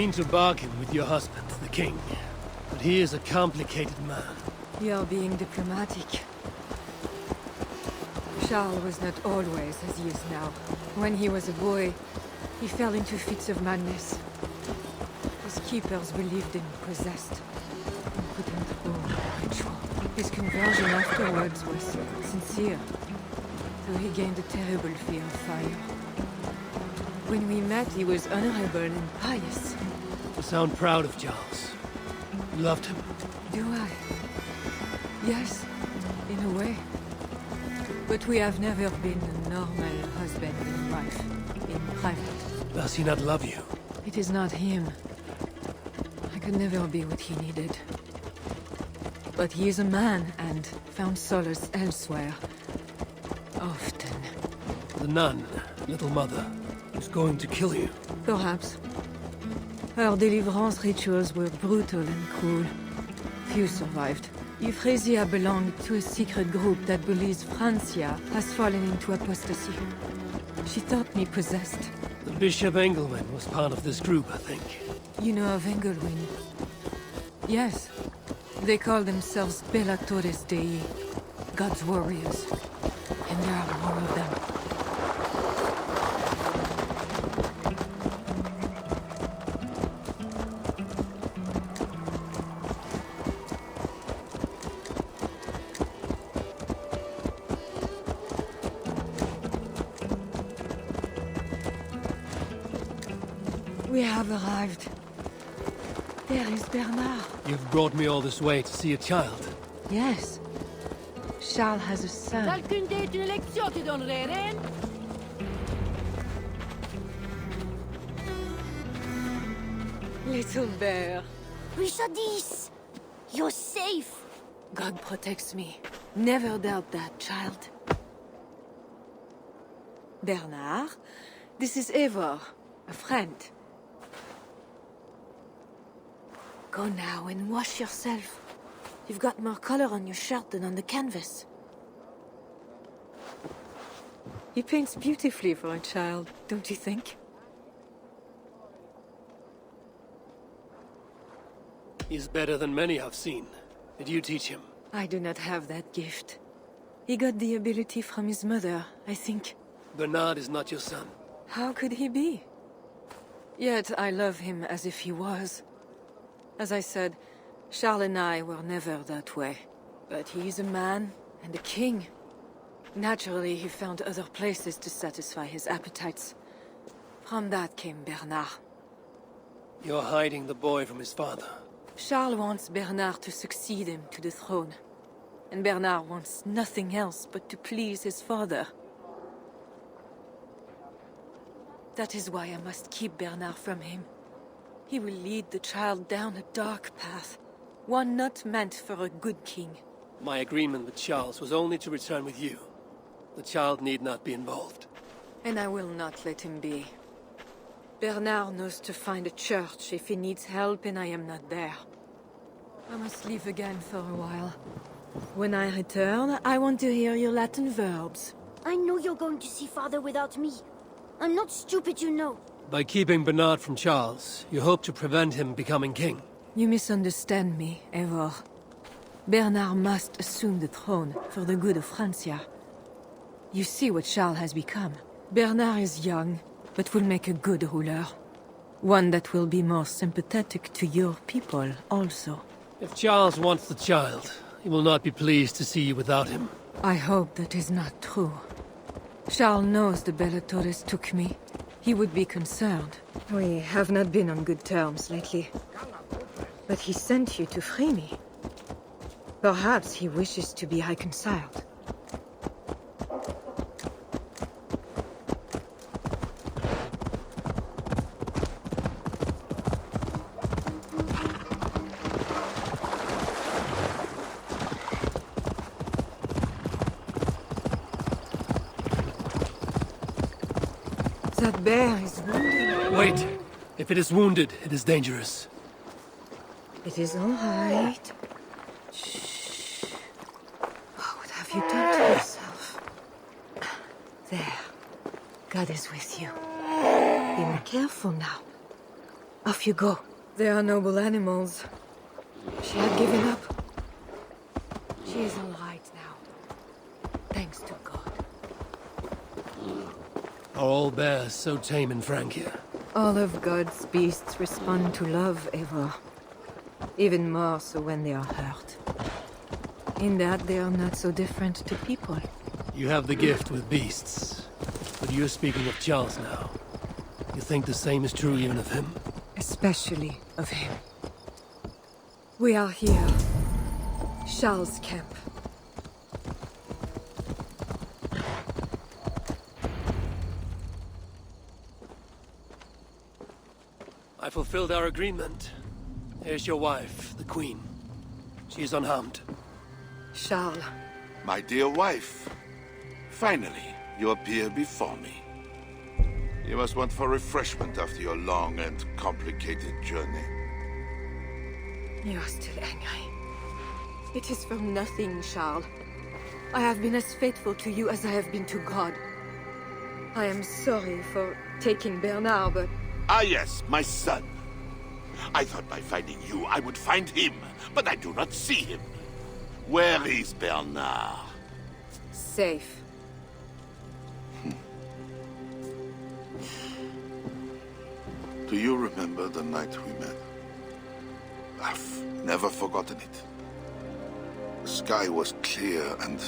mean to bargain with your husband, the king, but he is a complicated man. You're being diplomatic. Charles was not always as he is now. When he was a boy, he fell into fits of madness. His keepers believed him possessed and put him through a ritual. His conversion afterwards was sincere, though he gained a terrible fear of fire. When we met, he was honorable and pious. You sound proud of Charles. You loved him. Do I? Yes, in a way. But we have never been a normal husband and wife, in private. Does he not love you? It is not him. I could never be what he needed. But he is a man, and found solace elsewhere. Often. The nun, little mother, was going to kill you. Perhaps. Her deliverance rituals were brutal and cruel. Few survived. Euphrasia belonged to a secret group that believes Francia has fallen into apostasy. She thought me possessed. The Bishop Engelman was part of this group, I think. You know of Engelwin? Yes. They call themselves Belatores Dei, God's warriors. And there are more of them. We have arrived. There is Bernard. You've brought me all this way to see a child. Yes. Charles has a son. D'alcune est une lecture tu donnerais, reine? Little bear. Richardis! You're safe! God protects me. Never doubt that, child. Bernard, this is Eivor, a friend. Go now and wash yourself. You've got more color on your shirt than on the canvas. He paints beautifully for a child, don't you think? He's better than many I've seen. Did you teach him? I do not have that gift. He got the ability from his mother, I think. Bernard is not your son. How could he be? Yet I love him as if he was. As I said, Charles and I were never that way. But he's a man and a king. Naturally, he found other places to satisfy his appetites. From that came Bernard. You're hiding the boy from his father. Charles wants Bernard to succeed him to the throne. And Bernard wants nothing else but to please his father. That is why I must keep Bernard from him. He will lead the child down a dark path. One not meant for a good king. My agreement with Charles was only to return with you. The child need not be involved. And I will not let him be. Bernard knows to find a church if he needs help and I am not there. I must leave again for a while. When I return, I want to hear your Latin verbs. I know you're going to see father without me. I'm not stupid, you know. By keeping Bernard from Charles, you hope to prevent him becoming king. You misunderstand me, Eivor. Bernard must assume the throne for the good of Francia. You see what Charles has become. Bernard is young, but will make a good ruler. One that will be more sympathetic to your people, also. If Charles wants the child, he will not be pleased to see you without him. I hope that is not true. Charles knows the Belatores took me. He would be concerned. We have not been on good terms lately. But he sent you to free me. Perhaps he wishes to be reconciled. That bear is wounded. Wait! If it is wounded, it is dangerous. It is all right. Shh. What have you done to yourself? There. God is with you. Be more careful now. Off you go. They are noble animals. She had given up. She is all right now. Thanks to God. Are all bears so tame in Francia? All of God's beasts respond to love, Eivor. Even more so when they are hurt. In that, they are not so different to people. You have the gift with beasts. But you're speaking of Charles now. You think the same is true even of him? Especially of him. We are here. Charles' camp. I fulfilled our agreement. Here's your wife, the Queen. She is unharmed. Charles. My dear wife, finally, you appear before me. You must want for refreshment after your long and complicated journey. You are still angry. It is for nothing, Charles. I have been as faithful to you as I have been to God. I am sorry for taking Bernard, but... Ah yes, my son. I thought by finding you, I would find him, but I do not see him. Where is Bernard? Safe. Do you remember the night we met? I've never forgotten it. The sky was clear and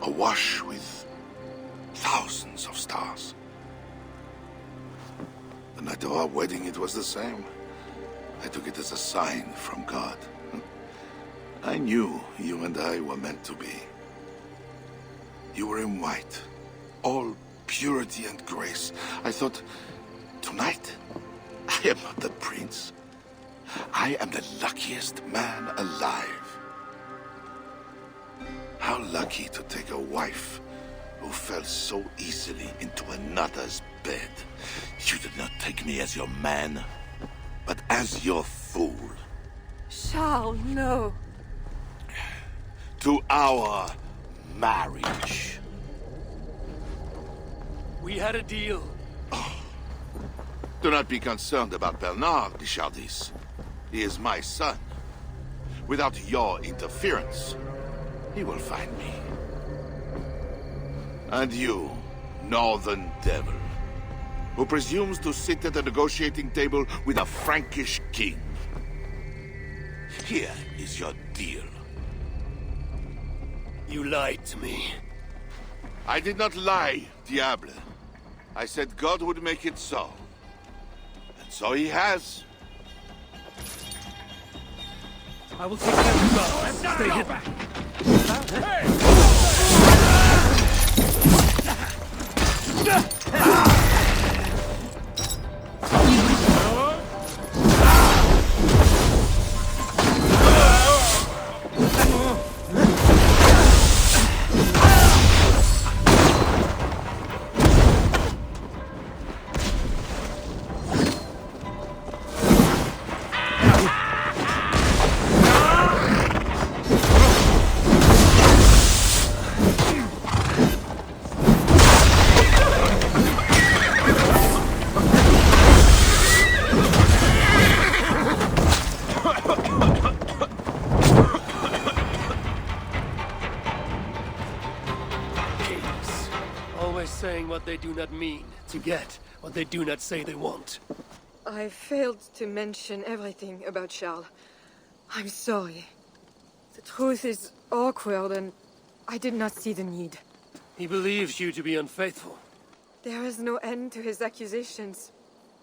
awash with thousands of stars. The night of our wedding, it was the same. I took it as a sign from God. I knew you and I were meant to be. You were in white, all purity and grace. I thought, tonight, I am not the prince. I am the luckiest man alive. How lucky to take a wife who fell so easily into another's bed. You did not take me as your man, but as your fool. Charles, no. To our marriage. We had a deal. Do not be concerned about Bernard, Richardis. He is my son. Without your interference, he will find me. And you, northern devil, who presumes to sit at a negotiating table with a Frankish king. Here is your deal. You lied to me. I did not lie, Diable. I said God would make it so. And so he has. I will take care of you both. Stay hidden. Saying what they do not mean, to get what they do not say they want. I failed to mention everything about Charles. I'm sorry. The truth is awkward and I did not see the need. He believes you to be unfaithful. There is no end to his accusations.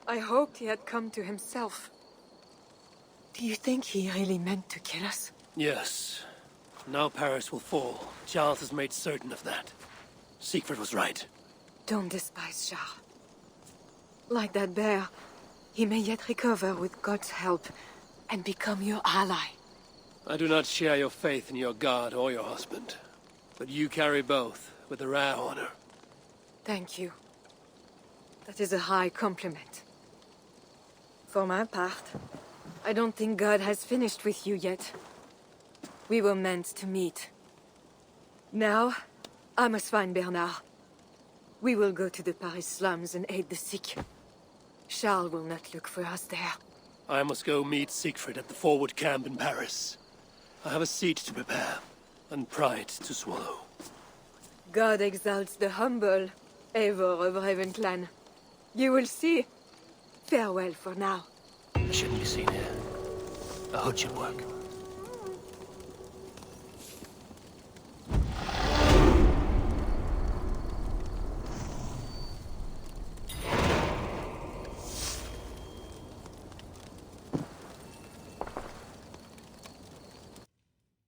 I hoped he had come to himself. Do you think he really meant to kill us? Yes. Now Paris will fall. Charles has made certain of that. Siegfried was right. Don't despise Charles. Like that bear, he may yet recover with God's help and become your ally. I do not share your faith in your God or your husband. But you carry both with a rare honor. Thank you. That is a high compliment. For my part, I don't think God has finished with you yet. We were meant to meet. Now, I must find Bernard. We will go to the Paris slums and aid the sick. Charles will not look for us there. I must go meet Siegfried at the forward camp in Paris. I have a seat to prepare, and pride to swallow. God exalts the humble, ever of Raven clan. You will see. Farewell for now. I shouldn't be seen here. A hood should work.